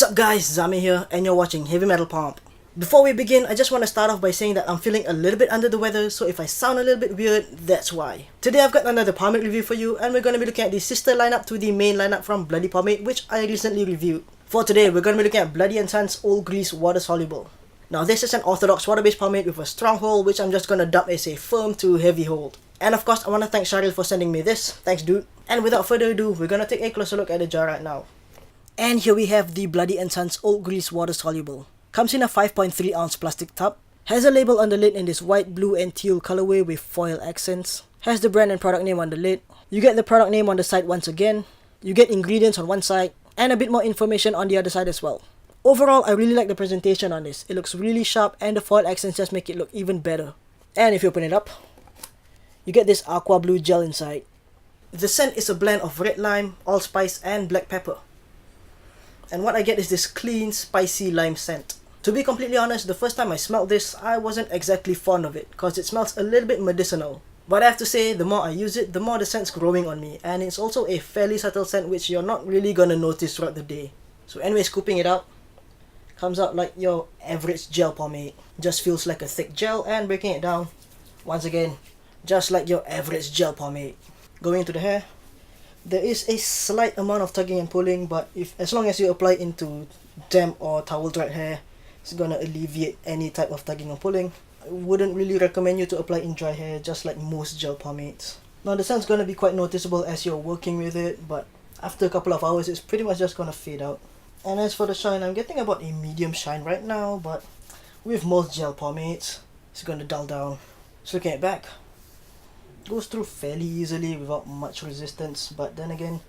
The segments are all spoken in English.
What's up guys, Zami here and you're watching Heavy Metal Pomp. Before we begin, I just want to start off by saying that I'm feeling a little bit under the weather, so if I sound a little bit weird, that's why. Today I've got another pomade review for you and we're going to be looking at the sister lineup to the main lineup from Bloody Pomade, which I recently reviewed. For today, we're going to be looking at Bloody Sons Old Grease Water Soluble. Now this is an orthodox water-based pomade with a strong hold, which I'm just going to dub as a firm to heavy hold. And of course, I want to thank Sharil for sending me this. Thanks dude. And without further ado, we're going to take a closer look at the jar right now. And here we have the Bloody Sons Old Grease Water Soluble. Comes in a 5.3 ounce plastic tub. Has a label on the lid in this white, blue and teal colorway with foil accents. Has the brand and product name on the lid. You get the product name on the side once again. You get ingredients on one side and a bit more information on the other side as well. Overall, I really like the presentation on this. It looks really sharp and the foil accents just make it look even better. And if you open it up, you get this aqua blue gel inside. The scent is a blend of red lime, allspice and black pepper. And what I get is this clean, spicy lime scent. To be completely honest, the first time I smelled this, I wasn't exactly fond of it because it smells a little bit medicinal. But I have to say, the more I use it, the more the scent's growing on me. And it's also a fairly subtle scent which you're not really gonna notice throughout the day. So anyway, scooping it out, comes out like your average gel pomade. Just feels like a thick gel, and breaking it down, once again, just like your average gel pomade. Going into the hair, there is a slight amount of tugging and pulling, but as long as you apply it into damp or towel dried hair, it's gonna alleviate any type of tugging or pulling. I wouldn't really recommend you to apply in dry hair, just like most gel pomades. Now the scent's gonna be quite noticeable as you're working with it, but after a couple of hours it's pretty much just gonna fade out. And as for the shine, I'm getting about a medium shine right now, but with most gel pomades, it's gonna dull down. So looking at back, goes through fairly easily without much resistance, but then again,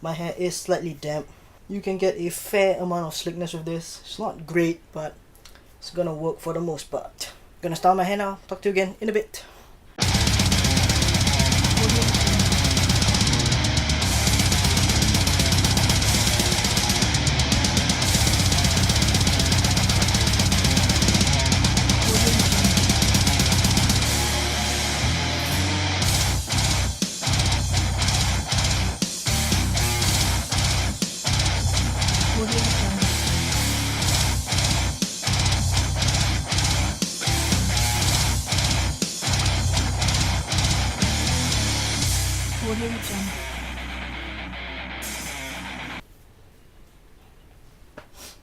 my hair is slightly damp. You can get a fair amount of slickness with this. It's not great, but it's gonna work for the most part. Gonna style my hair now. Talk to you again in a bit.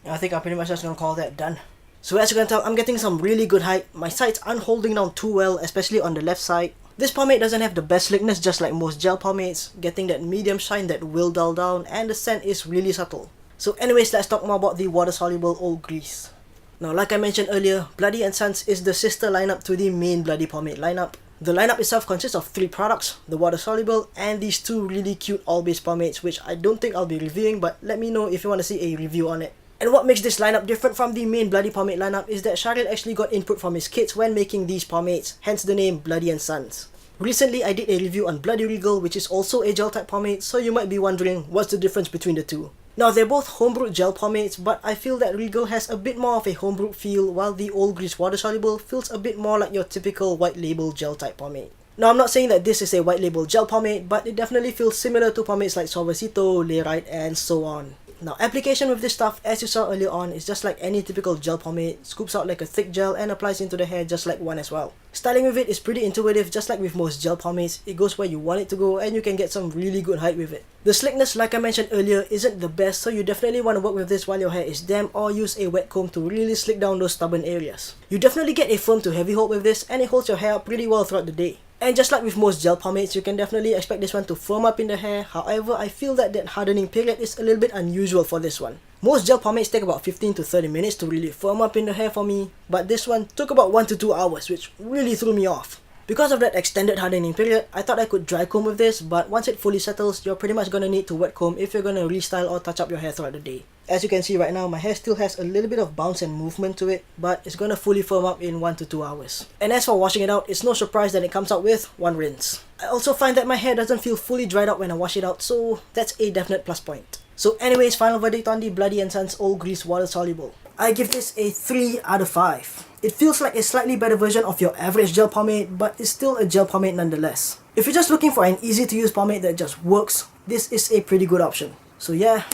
I think I'm pretty much just gonna call that done. So as you can tell, I'm getting some really good height. My sides aren't holding down too well, especially on the left side. This pomade doesn't have the best slickness just like most gel pomades, getting that medium shine that will dull down, and the scent is really subtle. So anyways, let's talk more about the water soluble old grease. Now like I mentioned earlier, Bloody Sons is the sister lineup to the main Bloody Pomade lineup. The lineup itself consists of 3 products, the water soluble and these 2 really cute oil-based pomades, which I don't think I'll be reviewing, but let me know if you want to see a review on it. And what makes this lineup different from the main Bloody Pomade lineup is that Sharil actually got input from his kids when making these pomades, hence the name Bloody Sons. Recently I did a review on Bloody Regal, which is also a gel type pomade, so you might be wondering what's the difference between the two. Now they're both homebrewed gel pomades, but I feel that Regal has a bit more of a homebrewed feel, while the Old Grease Water Soluble feels a bit more like your typical white label gel type pomade. Now I'm not saying that this is a white label gel pomade, but it definitely feels similar to pomades like Suavecito, Layrite and so on. Now application with this stuff, as you saw earlier on, is just like any typical gel pomade, scoops out like a thick gel and applies into the hair just like one as well. Styling with it is pretty intuitive, just like with most gel pomades. It goes where you want it to go and you can get some really good height with it. The slickness, like I mentioned earlier, isn't the best, so you definitely want to work with this while your hair is damp or use a wet comb to really slick down those stubborn areas. You definitely get a firm to heavy hold with this and it holds your hair up pretty well throughout the day. And just like with most gel pomades, you can definitely expect this one to firm up in the hair. However, I feel that hardening period is a little bit unusual for this one. Most gel pomades take about 15 to 30 minutes to really firm up in the hair for me, but this one took about 1 to 2 hours, which really threw me off. Because of that extended hardening period, I thought I could dry comb with this, but once it fully settles, you're pretty much gonna need to wet comb if you're gonna restyle or touch up your hair throughout the day. As you can see right now, my hair still has a little bit of bounce and movement to it, but it's gonna fully firm up in 1 to 2 hours. And as for washing it out, it's no surprise that it comes out with 1 rinse. I also find that my hair doesn't feel fully dried out when I wash it out, so that's a definite plus point. So anyways, final verdict on the Bloody Sons Old Grease Water Soluble. I give this a 3 out of 5. It feels like a slightly better version of your average gel pomade, but it's still a gel pomade nonetheless. If you're just looking for an easy to use pomade that just works, this is a pretty good option. So yeah,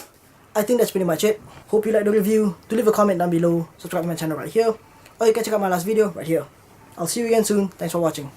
I think that's pretty much it. Hope you liked the review. Do leave a comment down below. Subscribe to my channel right here. Or you can check out my last video right here. I'll see you again soon. Thanks for watching.